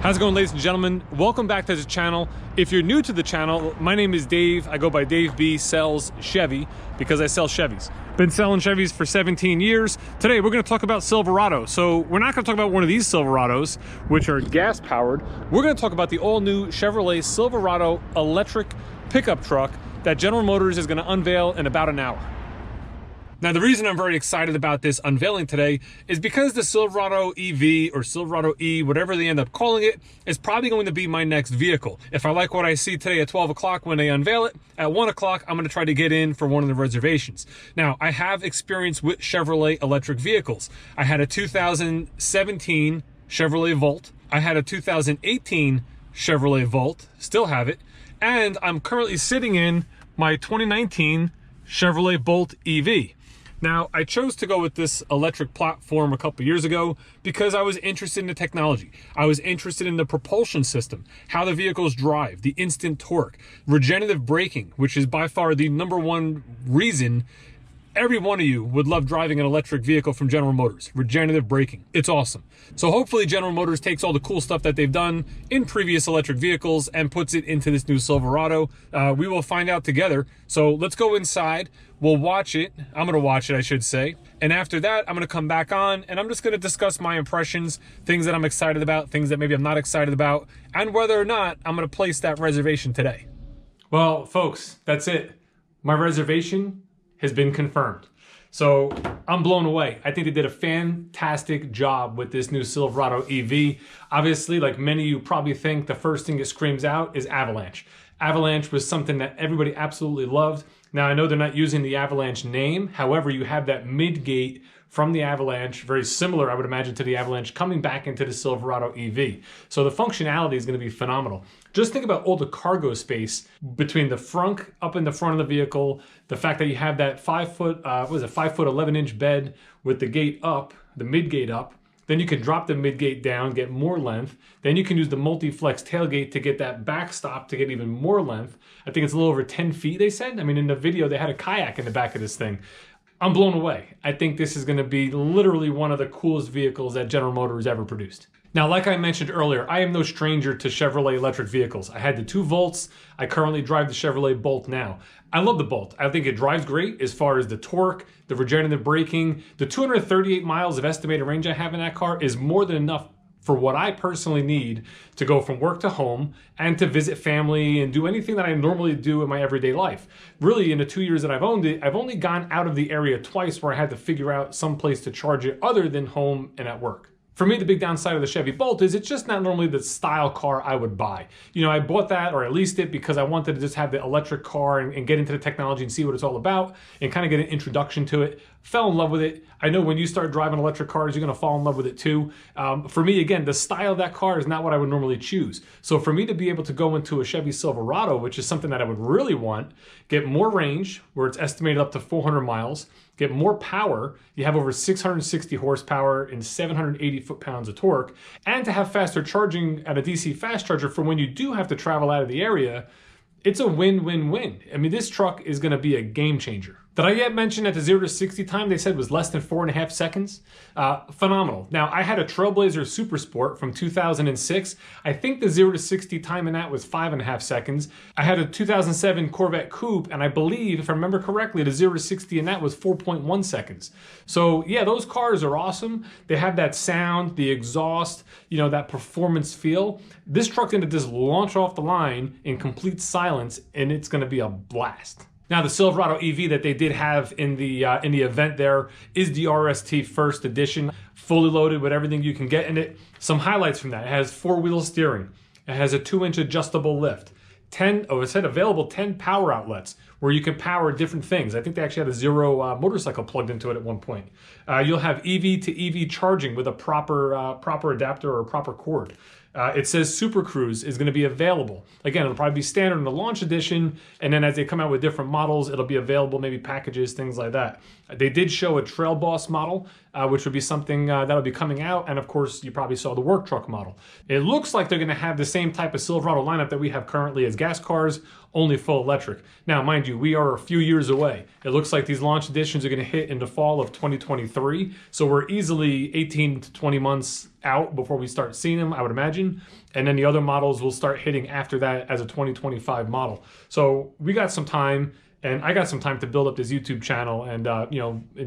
How's it going, ladies and gentlemen? Welcome back to the channel. If you're new to the channel, my name is Dave. I go by Dave B Sells Chevy because I sell Chevys. Been selling Chevys for 17 years. Today, we're gonna talk about Silverado. So we're not gonna talk about one of these Silverados, which are gas powered. We're gonna talk about the all new Chevrolet Silverado electric pickup truck that General Motors is gonna unveil in about an hour. Now, the reason I'm very excited about this unveiling today is because the Silverado EV or Silverado E, whatever they end up calling it, is probably going to be my next vehicle. If I like what I see today at 12 o'clock when they unveil it, at 1 o'clock, I'm going to try to get in for one of the reservations. Now, I have experience with Chevrolet electric vehicles. I had a 2017 Chevrolet Volt. I had a 2018 Chevrolet Volt, still have it. And I'm currently sitting in my 2019 Chevrolet Bolt EV. Now, I chose to go with this electric platform a couple years ago because I was interested in the technology. I was interested in the propulsion system, how the vehicles drive, the instant torque, regenerative braking, which is by far the #1 reason every one of you would love driving an electric vehicle from General Motors. Regenerative braking. It's awesome. So hopefully General Motors takes all the cool stuff that they've done in previous electric vehicles and puts it into this new Silverado. We will find out together. So let's go inside. We'll watch it. I'm going to watch it, I should say. And after that, I'm going to come back on and I'm just going to discuss my impressions, things that I'm excited about, things that maybe I'm not excited about, and whether or not I'm going to place that reservation today. Well, folks, that's it. My reservation has been confirmed. So I'm blown away. I think they did a fantastic job with this new Silverado EV. Obviously, like many of you probably think, the first thing it screams out is Avalanche. Avalanche was something that everybody absolutely loved. Now, I know they're not using the Avalanche name. However, you have that mid-gate from the Avalanche, very similar, I would imagine, to the Avalanche, coming back into the Silverado EV. So the functionality is going to be phenomenal. Just think about all the cargo space between the front, up in the front of the vehicle, the fact that you have that 5 foot 11 inch bed with the gate up, the mid-gate up. Then you can drop the mid-gate down, get more length. Then you can use the multi-flex tailgate to get that backstop to get even more length. I think it's a little over 10 feet, they said. I mean, in the video, they had a kayak in the back of this thing. I'm blown away. I think this is going to be literally one of the coolest vehicles that General Motors ever produced. Now, like I mentioned earlier, I am no stranger to Chevrolet electric vehicles. I had the 2 Volts. I currently drive the Chevrolet Bolt now. I love the Bolt. I think it drives great as far as the torque, the regenerative braking. The 238 miles of estimated range I have in that car is more than enough for what I personally need to go from work to home and to visit family and do anything that I normally do in my everyday life. Really, in the 2 years that I've owned it, I've only gone out of the area twice where I had to figure out some place to charge it other than home and at work. For me, the big downside of the Chevy Bolt is it's just not normally the style car I would buy. You know, I bought that, or I leased it, because I wanted to just have the electric car and get into the technology and see what it's all about and kind of get an introduction to it. Fell in love with it. I know when you start driving electric cars, you're going to fall in love with it too. For me, again, the style of that car is not what I would normally choose. So for me to be able to go into a Chevy Silverado, which is something that I would really want, get more range, where it's estimated up to 400 miles, get more power, you have over 660 horsepower and 780 foot-pounds of torque, and to have faster charging at a DC fast charger for when you do have to travel out of the area, it's a win-win-win. I mean, this truck is going to be a game changer. Did I yet mention that the 0 to 60 time they said was less than 4.5 seconds? Phenomenal. Now, I had a Trailblazer Super Sport from 2006. I think the 0 to 60 time in that was 5.5 seconds. I had a 2007 Corvette Coupe, and I believe, if I remember correctly, the 0 to 60 in that was 4.1 seconds. So yeah, those cars are awesome. They have that sound, the exhaust, you know, that performance feel. This truck's gonna just launch off the line in complete silence, and it's gonna be a blast. Now, the Silverado EV that they did have in the event there is the RST First Edition, fully loaded with everything you can get in it. Some highlights from that: it has 4-wheel steering, it has a 2-inch adjustable lift, it said available 10 power outlets where you can power different things. I think they actually had a Zero motorcycle plugged into it at one point. You'll have EV to EV charging with a proper adapter or proper cord. It says Super Cruise is going to be available. Again, it'll probably be standard in the launch edition, and then as they come out with different models, it'll be available, maybe packages, things like that. They did show a Trail Boss model, which would be something that'll be coming out, and of course, you probably saw the work truck model. It looks like they're going to have the same type of Silverado lineup that we have currently as gas cars, only full electric. Now, mind you, we are a few years away. It looks like these launch editions are going to hit in the fall of 2023. So we're easily 18 to 20 months out before we start seeing them, I would imagine. And then the other models will start hitting after that as a 2025 model. So we got some time. And I got some time to build up this YouTube channel and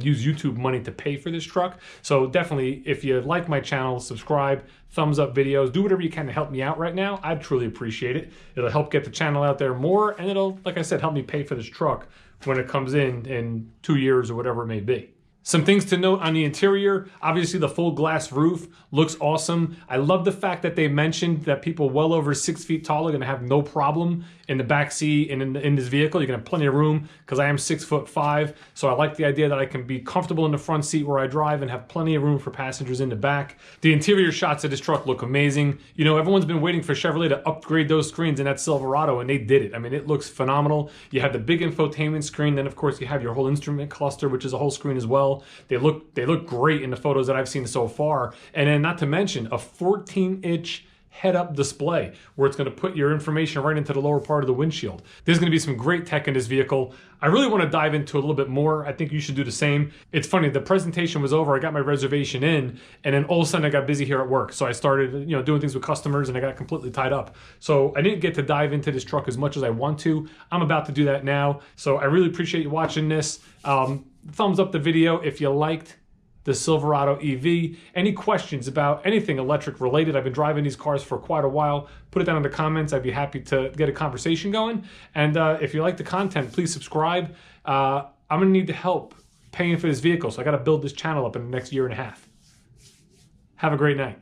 use YouTube money to pay for this truck. So definitely, if you like my channel, subscribe, thumbs up videos, do whatever you can to help me out right now. I'd truly appreciate it. It'll help get the channel out there more, and it'll, like I said, help me pay for this truck when it comes in 2 years or whatever it may be. Some things to note on the interior. Obviously, the full glass roof looks awesome. I love the fact that they mentioned that people well over 6 feet tall are gonna have no problem in the back seat and in this vehicle. You're gonna have plenty of room because I am 6'5". So I like the idea that I can be comfortable in the front seat where I drive and have plenty of room for passengers in the back. The interior shots of this truck look amazing. You know, everyone's been waiting for Chevrolet to upgrade those screens in that Silverado, and they did it. I mean, it looks phenomenal. You have the big infotainment screen. Then, of course, you have your whole instrument cluster, which is a whole screen as well. They look great in the photos that I've seen so far. And then not to mention a 14-inch head-up display where it's going to put your information right into the lower part of the windshield. There's going to be some great tech in this vehicle. I really want to dive into a little bit more. I think you should do the same. It's funny, the presentation was over, I got my reservation in, and then all of a sudden I got busy here at work. So I started, doing things with customers, and I got completely tied up. So I didn't get to dive into this truck as much as I want to. I'm about to do that now. So I really appreciate you watching this. Thumbs up the video if you liked the Silverado EV. Any questions about anything electric related? I've been driving these cars for quite a while. Put it down in the comments. I'd be happy to get a conversation going. And if you like the content, please subscribe. I'm gonna need the help paying for this vehicle, so I gotta build this channel up in the next year and a half. Have a great night.